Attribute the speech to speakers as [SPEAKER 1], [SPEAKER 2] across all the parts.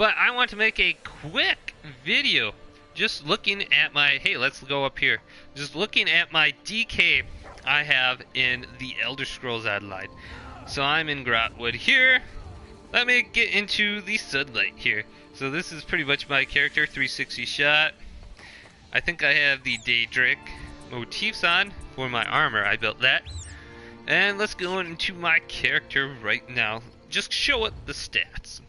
[SPEAKER 1] But I want to make a quick video just looking at my, hey, let's go up here. Just looking at my DK I have in the Elder Scrolls Online. So I'm in Grotwood here. Let me get into the sunlight here. So this is pretty much my character, 360 shot. I think I have the Daedric motifs on for my armor. I built that. And let's go into my character right now. Just show it the stats.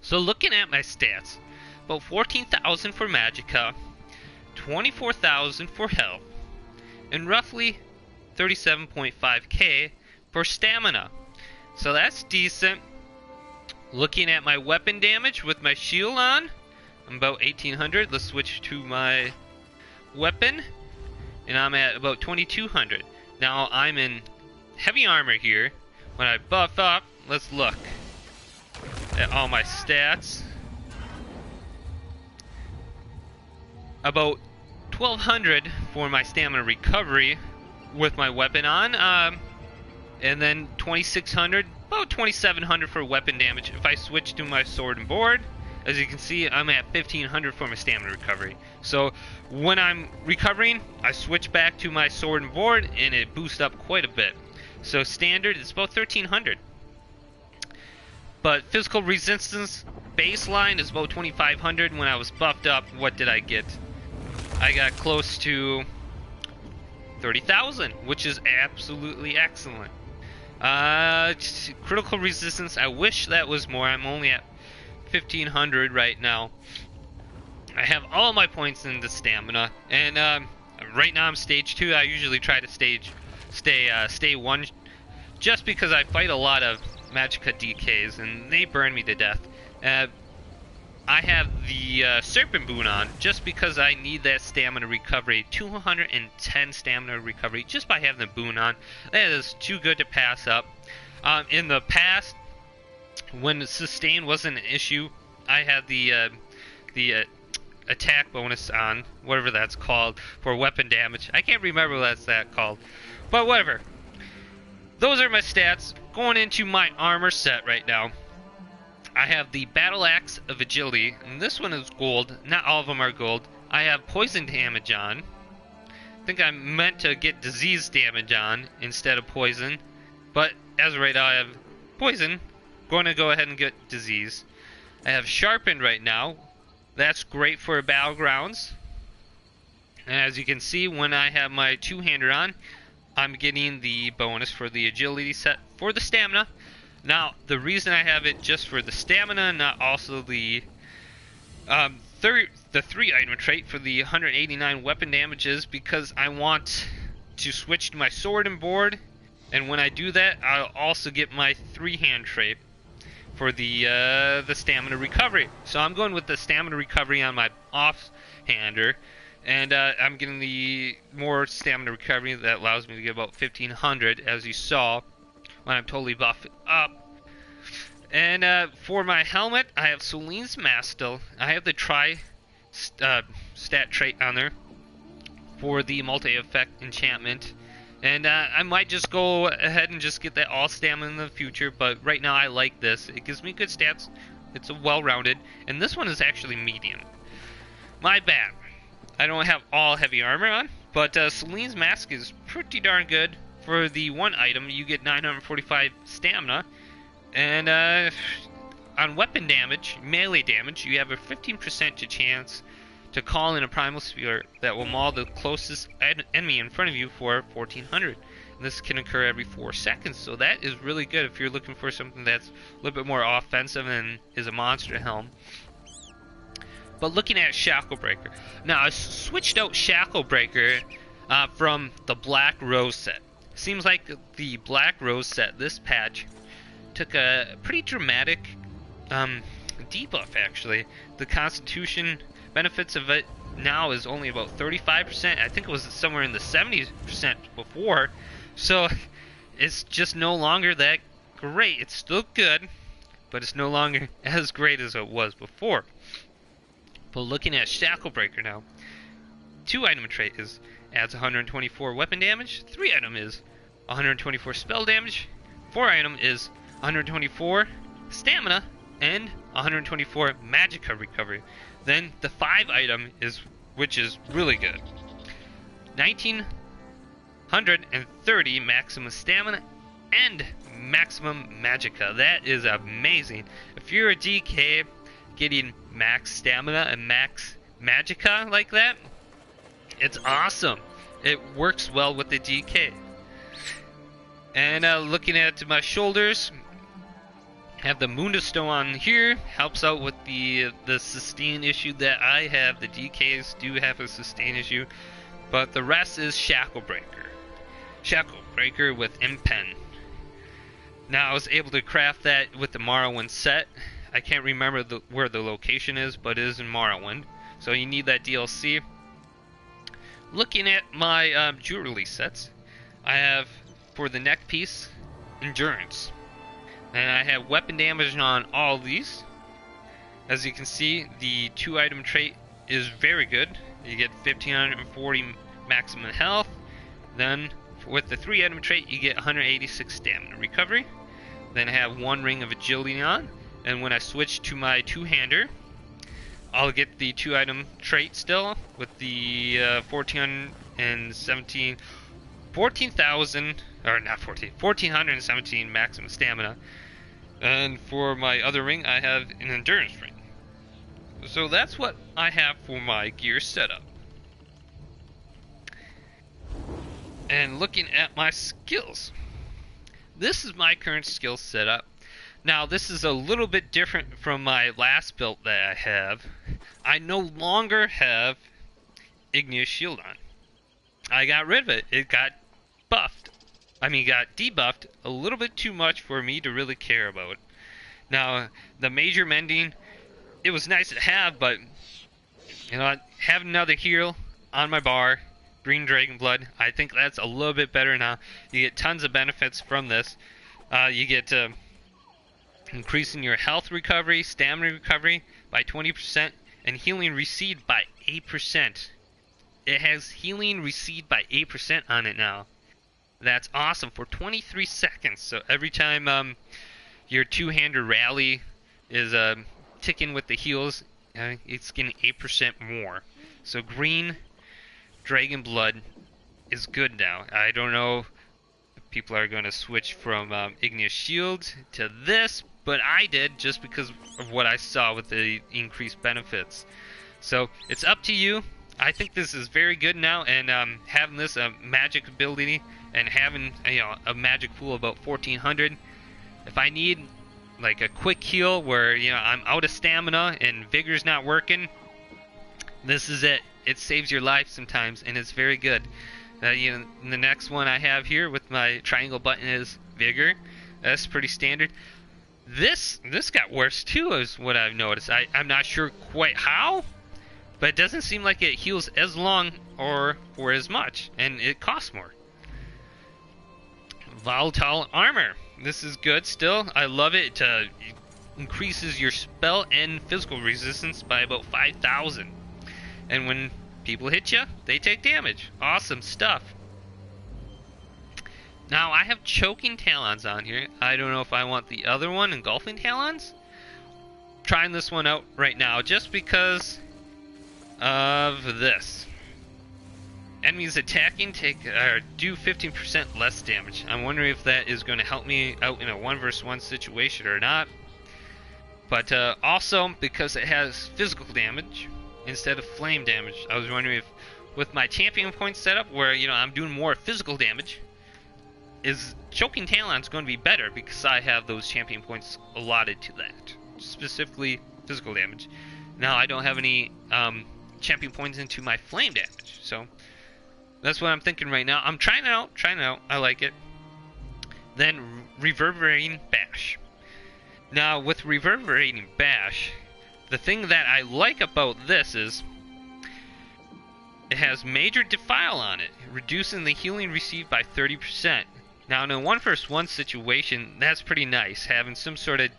[SPEAKER 1] So looking at my stats, about 14,000 for Magicka, 24,000 for health, and roughly 37.5k for stamina. So that's decent. Looking at my weapon damage with my shield on, I'm about 1800. Let's switch to my weapon, and I'm at about 2200. Now I'm in heavy armor here. When I buff up, let's look at all my stats. About 1200 for my stamina recovery with my weapon on, and then 2600, about 2700 for weapon damage if I switch to my sword and board. As you can see, I'm at 1500 for my stamina recovery. So when I'm recovering, I switch back to my sword and board and it boosts up quite a bit. So standard is about 1300. But physical resistance baseline is about 2500. When I was buffed up, what did I get? I got close to 30,000, which is absolutely excellent. Critical resistance, I wish that was more. I'm only at 1500 right now. I have all my points in the stamina, and right now I'm stage 2. I usually try to stay 1, just because I fight a lot of Magicka DKs and they burn me to death. I have the Serpent Boon on just because I need that stamina recovery. 210 stamina recovery just by having the boon on. That is too good to pass up. In the past, when sustain wasn't an issue, I had the attack bonus on, whatever that's called, for weapon damage. I can't remember what that's called, but whatever. Those are my stats. Going into my armor set right now, I have the Battle Axe of Agility, and this one is gold. Not all of them are gold. I have poison damage on. I think I meant to get disease damage on instead of poison, but as of right now I have poison. Going to go ahead and get disease. I have sharpened right now. That's great for battlegrounds. And as you can see, when I have my two-hander on, I'm getting the bonus for the agility set for the stamina. Now, the reason I have it just for the stamina, not also the 3-item trait for the 189 weapon damage, is because I want to switch to my sword and board, and when I do that, I'll also get my 3-hand trait for the stamina recovery. So I'm going with the stamina recovery on my off-hander, and I'm getting the more stamina recovery that allows me to get about 1500, as you saw when I'm totally buffed up. And for my helmet, I have Celine's Mastel. I have the stat trait on there for the multi-effect enchantment. And I might just go ahead and just get that all stamina in the future, but right now I like this. It gives me good stats. It's a well-rounded, and this one is actually medium. My bad. I don't have all heavy armor on, but Celine's Mask is pretty darn good. For the one item, you get 945 stamina, and on weapon damage, melee damage, you have a 15% chance to call in a primal sphere that will maul the closest enemy in front of you for 1400. And this can occur every 4 seconds, so that is really good if you're looking for something that's a little bit more offensive and is a monster helm. But looking at Shacklebreaker, now I switched out Shacklebreaker from the Black Rose set. Seems like the Black Rose set, this patch, took a pretty dramatic debuff actually. The Constitution benefits of it now is only about 35%. I think it was somewhere in the 70% before. So it's just no longer that great. It's still good, but it's no longer as great as it was before. But looking at Shacklebreaker now, 2-item trait is adds 124 weapon damage, 3-item is 124 spell damage, 4-item is 124 stamina, and 124 magicka recovery. Then the 5 item which is really good. 1930 maximum stamina and maximum magicka. That is amazing. If you're a DK, getting max stamina and max magicka like that, it's awesome. It works well with the DK. And looking at my shoulders, have the Moonstone on here, helps out with the sustain issue that I have. The DKs do have a sustain issue, but the rest is shacklebreaker. Shacklebreaker with impen. Now I was able to craft that with the Morrowind set. I can't remember where the location is, but it is in Morrowind, so you need that DLC. Looking at my jewelry sets, I have for the neck piece, endurance, and I have weapon damage on all of these. As you can see, the 2 item trait is very good. You get 1540 maximum health. Then with the 3 item trait, you get 186 stamina recovery. Then I have 1 ring of agility on, and when I switch to my 2-hander, I'll get the 2 item trait still with the 1417 maximum stamina. And for my other ring, I have an endurance ring. So that's what I have for my gear setup. And looking at my skills, this is my current skill setup. Now this is a little bit different from my last build that I have. I no longer have Igneous Shield on. I got rid of it. It got buffed. Got debuffed a little bit too much for me to really care about. Now the major mending, it was nice to have, but have another heal on my bar, green dragon blood. I think that's a little bit better now. You get tons of benefits from this. You get increasing your health recovery, stamina recovery by 20%, and healing recede by 8%. It has healing recede by 8% on it now. That's awesome for 23 seconds. So every time your 2-hander rally is ticking with the heals, it's getting 8% more. So green dragon blood is good now. I don't know if people are going to switch from Igneous Shield to this, but I did just because of what I saw with the increased benefits. So it's up to you. I think this is very good now, and having this magic ability and having a magic pool about 1400. If I need like a quick heal where I'm out of stamina and vigor's not working, this is it. It saves your life sometimes, and it's very good. The next one I have here with my triangle button is vigor. That's pretty standard. This got worse too, is what I've noticed. I'm not sure quite how, but it doesn't seem like it heals as long or for as much, and it costs more. Volatile armor. This is good still. I love it. It increases your spell and physical resistance by about 5,000. And when people hit you, they take damage. Awesome stuff. Now I have choking talons on here. I don't know if I want the other one, engulfing talons. Trying this one out right now just because of this. Enemies attacking do 15% less damage. I'm wondering if that is going to help me out in a 1v1 situation or not. But also because it has physical damage instead of flame damage. I was wondering if with my champion point setup where I'm doing more physical damage, is choking talons going to be better because I have those champion points allotted to that, specifically physical damage. Now I don't have any champion points into my flame damage, so that's what I'm thinking right now. I'm trying it out. I like it. Then reverberating bash. Now with reverberating bash, the thing that I like about this is it has major defile on it, reducing the healing received by 30%. Now in a 1v1 situation, that's pretty nice, having some sort of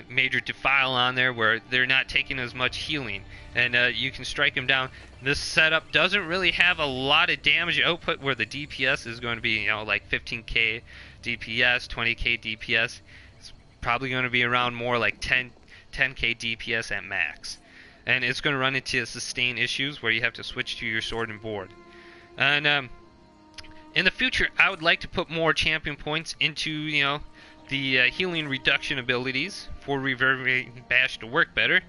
[SPEAKER 1] major defile on there where they're not taking as much healing, and you can strike them down. This setup doesn't really have a lot of damage output where the DPS is going to be like 15k DPS, 20k DPS. It's probably going to be around more like 10k DPS at max. And it's going to run into sustain issues where you have to switch to your sword and board. And in the future, I would like to put more champion points into, you know, the healing reduction abilities for Reverberating Bash to work better.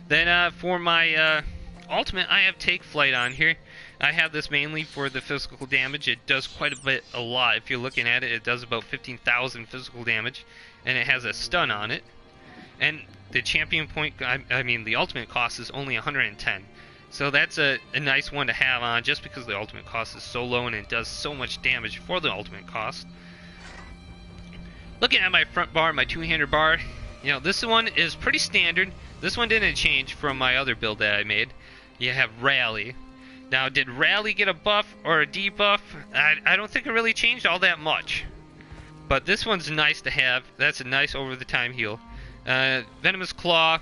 [SPEAKER 1] Then for my ultimate, I have Take Flight on here. I have this mainly for the physical damage. It does quite a lot. If you're looking at it, it does about 15,000 physical damage, and it has a stun on it. And the champion point, I mean the ultimate cost is only 110. So that's a nice one to have on, just because the ultimate cost is so low and it does so much damage for the ultimate cost. Looking at my front bar, my two-hander bar, you know, this one is pretty standard. This one didn't change from my other build that I made. You have Rally. Now, did Rally get a buff or a debuff? I don't think it really changed all that much. But this one's nice to have. That's a nice over-the-time heal. Venomous Claw.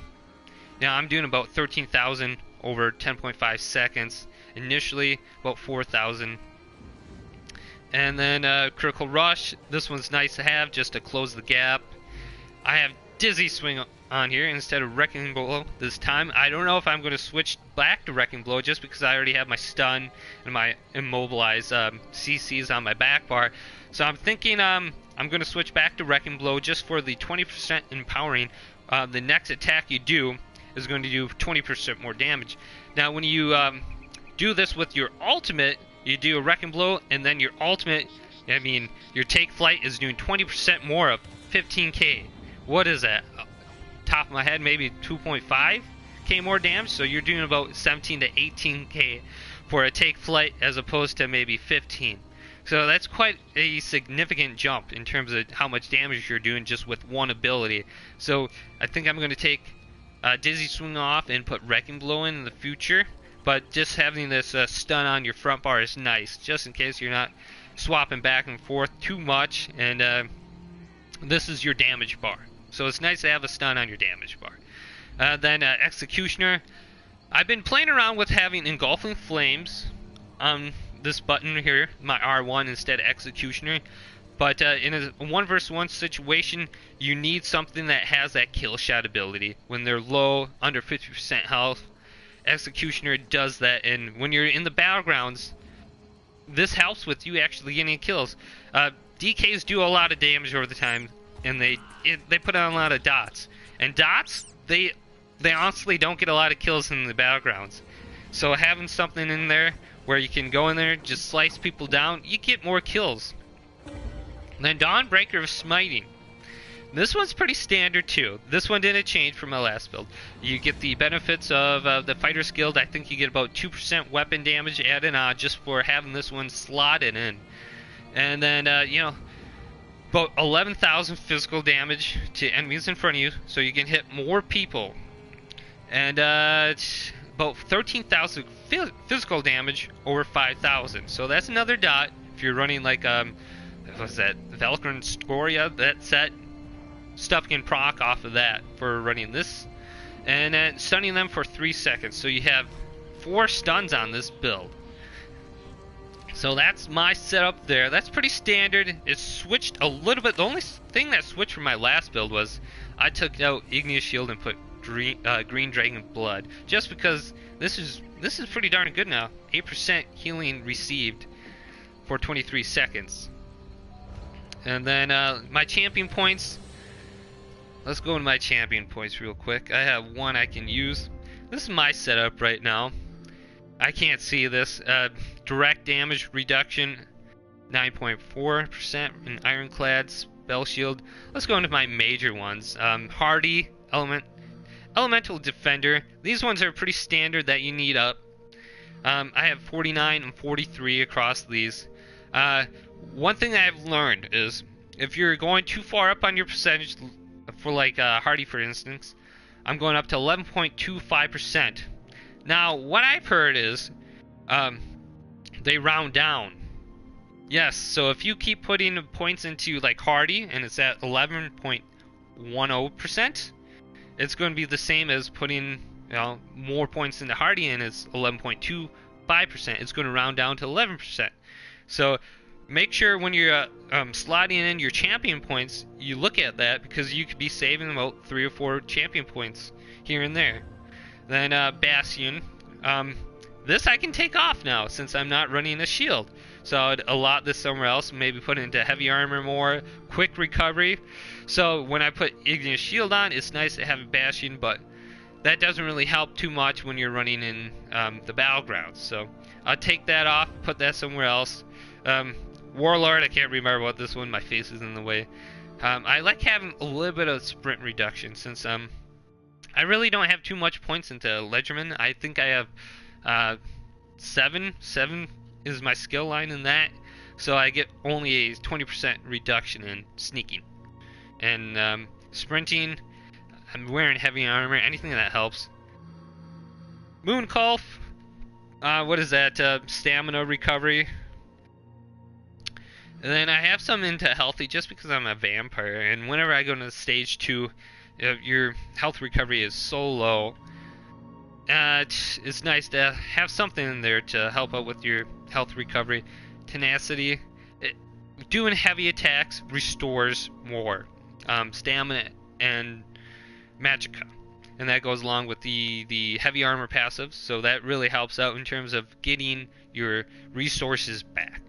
[SPEAKER 1] Now, I'm doing about 13,000 over 10.5 seconds. Initially, about 4,000. And then Critical Rush. This one's nice to have just to close the gap. I have Dizzy Swing on here instead of Wrecking Blow this time. I don't know if I'm going to switch back to Wrecking Blow just because I already have my stun and my immobilize CCs on my back bar. So I'm thinking I'm going to switch back to Wrecking Blow just for the 20% empowering. The next attack you do is going to do 20% more damage. Now when you do this with your ultimate, you do a Wrecking Blow, and then your ultimate, I mean your Take Flight is doing 20% more of 15k. What is that? Top of my head, maybe 2.5k more damage, so you're doing about 17 to 18k for a Take Flight as opposed to maybe 15. So that's quite a significant jump in terms of how much damage you're doing just with one ability. So I think I'm going to take Dizzy Swing off and put Wrecking Blow in the future, but just having this stun on your front bar is nice, just in case you're not swapping back and forth too much. And this is your damage bar. So it's nice to have a stun on your damage bar. Then Executioner. I've been playing around with having Engulfing Flames on this button here, my R1 instead of Executioner. But in a 1 vs 1 situation, you need something that has that kill shot ability. When they're low, under 50% health, Executioner does that. And when you're in the battlegrounds, this helps with you actually getting kills. DKs do a lot of damage over the time, and they put on a lot of dots. And dots, they honestly don't get a lot of kills in the battlegrounds. So having something in there where you can go in there, just slice people down, you get more kills. Then Dawnbreaker of Smiting. This one's pretty standard too. This one didn't change from my last build. You get the benefits of the Fighter's Guild. I think you get about 2% weapon damage added on just for having this one slotted in. And then, you know, about 11,000 physical damage to enemies in front of you, so you can hit more people. And about 13,000 physical damage over 5,000. So that's another dot if you're running like what's that, Valkyrie Scoria, that set. Stuff can proc off of that for running this. And then stunning them for 3 seconds. So you have 4 stuns on this build. So that's my setup there. That's pretty standard. It switched a little bit. The only thing that switched from my last build was I took out Igneous Shield and put Green Dragon Blood. Just because this is pretty darn good now. 8% healing received for 23 seconds. And then my champion points. Let's go into my champion points real quick. I have one I can use. This is my setup right now. I can't see this. Direct damage reduction, 9.4% in Ironclad, Spell Shield. Let's go into my major ones. Hardy, Elemental Defender. These ones are pretty standard that you need up. I have 49 and 43 across these. One thing that I've learned is if you're going too far up on your percentage, for like Hardy for instance, I'm going up to 11.25%. Now, what I've heard is they round down. Yes, so if you keep putting points into like Hardy and it's at 11.10%, it's going to be the same as putting, you know, more points into Hardy and it's 11.25%. It's going to round down to 11%. So make sure when you're slotting in your champion points, you look at that, because you could be saving about 3 or 4 champion points here and there. Then Bastion. This I can take off now since I'm not running a shield. So I'd allot this somewhere else, maybe put it into heavy armor more, quick recovery. So when I put Igneous Shield on, it's nice to have a Bastion, but that doesn't really help too much when you're running in the battlegrounds. So I'll take that off, put that somewhere else. Warlord, I can't remember what this one, my face is in the way. I like having a little bit of sprint reduction since I really don't have too much points into Ledgerman. I think I have 7 is my skill line in that, so I get only a 20% reduction in sneaking. And sprinting, I'm wearing heavy armor, anything that helps. Moonculf, what is that, stamina recovery. And then I have some into healthy just because I'm a vampire, and whenever I go into stage 2, your health recovery is so low. It's nice to have something in there to help out with your health recovery. Tenacity, doing heavy attacks restores more stamina and magicka, and that goes along with the heavy armor passive, so that really helps out in terms of getting your resources back.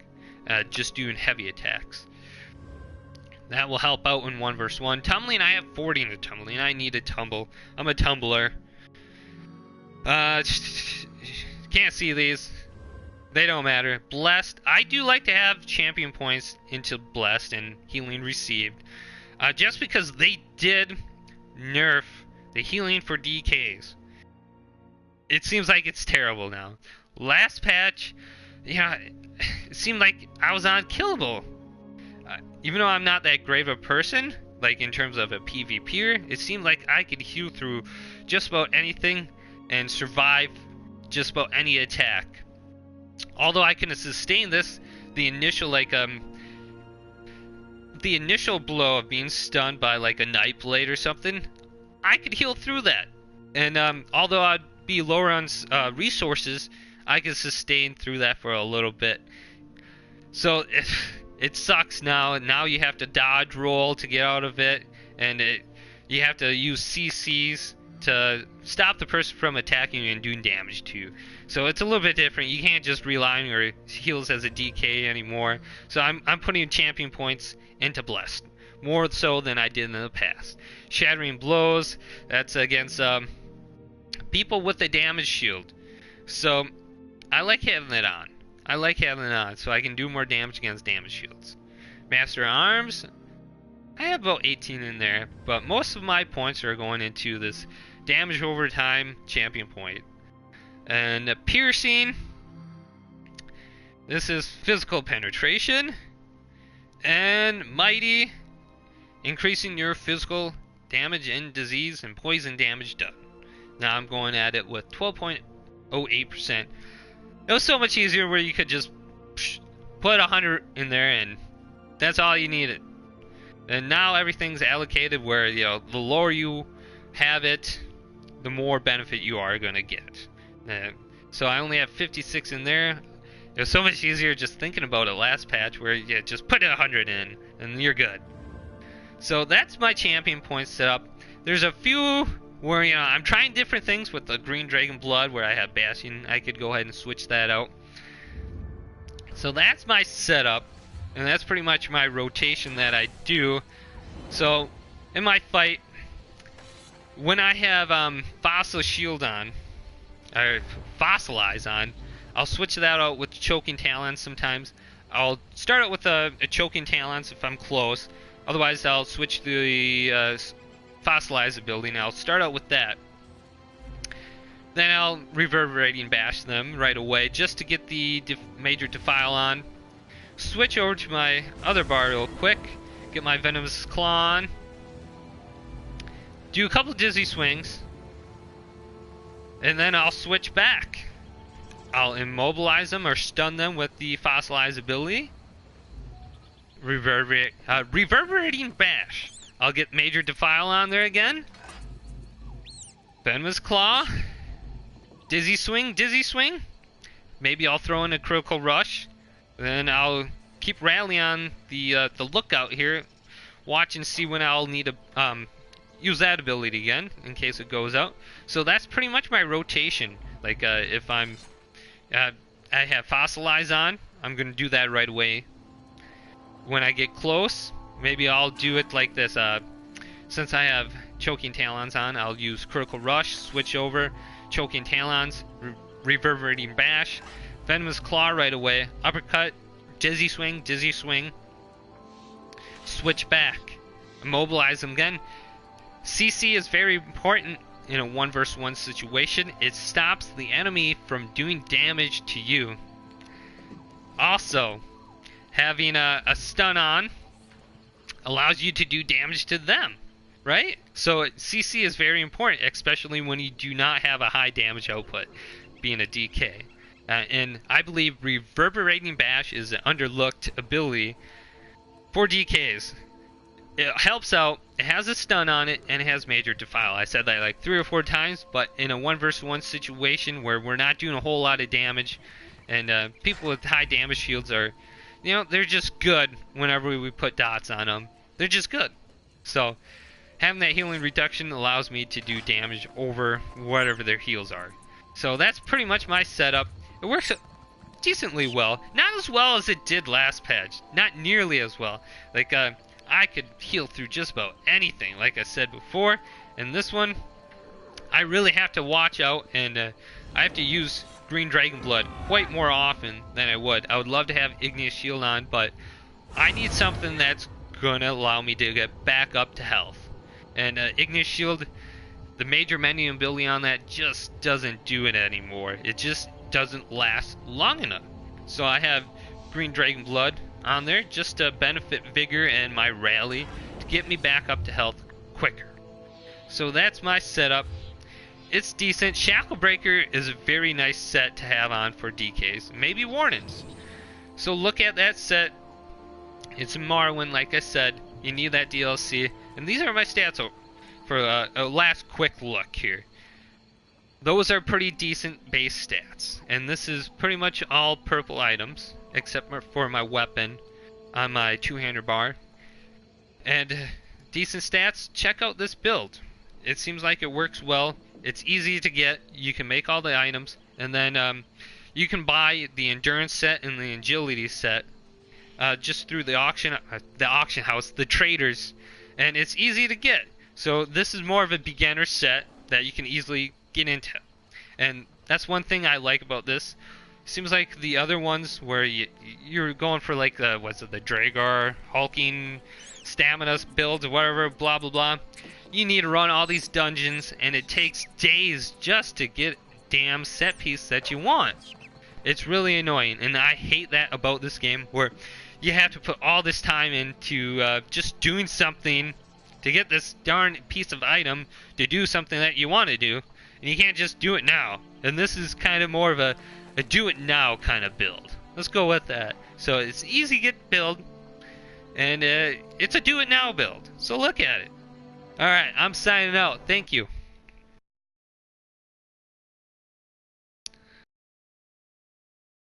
[SPEAKER 1] Just doing heavy attacks, that will help out in 1 vs 1. Tumbling, I have 40 into tumbling. I need a tumble. I'm a tumbler. Can't see these. They don't matter. Blessed. I do like to have champion points into Blessed and healing received. Just because they did nerf the healing for DKs. It seems like it's terrible now. Last patch, yeah, it seemed like I was unkillable. Even though I'm not that great of a person, like in terms of a PvPer, it seemed like I could heal through just about anything and survive just about any attack. Although I can sustain this, the initial the initial blow of being stunned by like a night blade or something, I could heal through that. And although I'd be lower on resources, I could sustain through that for a little bit. So it sucks now. Now you have to dodge roll to get out of it, and you have to use CCs to stop the person from attacking you and doing damage to you. So it's a little bit different. You can't just rely on your heals as a DK anymore. So I'm putting champion points into Blessed, more so than I did in the past. Shattering Blows, that's against people with a damage shield. So I like having it on. I like having it on so I can do more damage against damage shields. Master Arms, I have about 18 in there, but most of my points are going into this damage over time champion point. And Piercing, this is physical penetration. And Mighty, increasing your physical damage and disease and poison damage done. Now I'm going at it with 12.08%. It was so much easier where you could just put 100 in there and that's all you needed. And now everything's allocated where, you know, the lower you have it, the more benefit you are going to get. So I only have 56 in there. It was so much easier just thinking about it last patch where you just put 100 in and you're good. So that's my champion point setup. There's a few where, you know, I'm trying different things with the Green Dragon Blood where I have Bastion. I could go ahead and switch that out. So that's my setup, and that's pretty much my rotation that I do. So in my fight, when I have Fossil Shield on, or Fossilize on, I'll switch that out with Choking Talons sometimes. I'll start out with a Choking Talons if I'm close. Otherwise, I'll switch to the Fossilize ability, and I'll start out with that. Then I'll Reverberating Bash them right away just to get the Major Defile on. Switch over to my other bar real quick. Get my Venomous Claw on. Do a couple Dizzy Swings. And then I'll switch back. I'll immobilize them or stun them with the Fossilize ability. Reverberating Bash. I'll get Major Defile on there again. Venomous Claw. Dizzy Swing, Dizzy Swing. Maybe I'll throw in a Critical Rush. Then I'll keep rallying on the lookout here. Watch and see when I'll need to use that ability again in case it goes out. So that's pretty much my rotation. Like if I have Fossilize on, I'm gonna do that right away. When I get close, maybe I'll do it like this. Since I have Choking Talons on, I'll use Critical Rush, switch over, Choking Talons, Reverberating Bash, Venomous Claw right away, Uppercut, Dizzy Swing, switch back, immobilize them again. CC is very important in a 1 vs 1 situation. It stops the enemy from doing damage to you. Also, having a stun on allows you to do damage to them, right? So CC is very important, especially when you do not have a high damage output, being a DK. And I believe Reverberating Bash is an underlooked ability for DKs. It helps out, it has a stun on it, and it has Major Defile. I said that like 3 or 4 times, but in a 1 vs 1 situation where we're not doing a whole lot of damage, and people with high damage shields are, you know, they're just good whenever we put dots on them. They're just good. So having that healing reduction allows me to do damage over whatever their heals are. So that's pretty much my setup. It works decently well. Not as well as it did last patch. Not nearly as well. Like, I could heal through just about anything, like I said before. And this one, I really have to watch out, and I have to use Green Dragon Blood quite more often than I would. I would love to have Igneous Shield on, but I need something that's gonna allow me to get back up to health. And Igneous Shield, the major menu ability on that just doesn't do it anymore. It just doesn't last long enough. So I have Green Dragon Blood on there just to benefit Vigor and my rally to get me back up to health quicker. So that's my setup. It's decent. Shacklebreaker is a very nice set to have on for DKs, maybe Warnings. So look at that set. It's Morrowind, like I said. You need that DLC. And these are my stats for a last quick look here. Those are pretty decent base stats. And this is pretty much all purple items, except for my weapon on my two-hander bar. And decent stats. Check out this build. It seems like it works well. It's easy to get. You can make all the items. And then you can buy the endurance set and the agility set just through the auction house, the traders. And it's easy to get. So this is more of a beginner set that you can easily get into. And that's one thing I like about this. Seems like the other ones where you're going for like the Dragar, hulking, stamina builds, or whatever, blah blah blah. You need to run all these dungeons, and it takes days just to get damn set piece that you want. It's really annoying, and I hate that about this game, where you have to put all this time into just doing something to get this darn piece of item to do something that you want to do, and you can't just do it now. And this is kind of more of a do it now kind of build. Let's go with that. So it's easy to get build, and it's a do it now build. So look at it. Alright, I'm signing out. Thank you.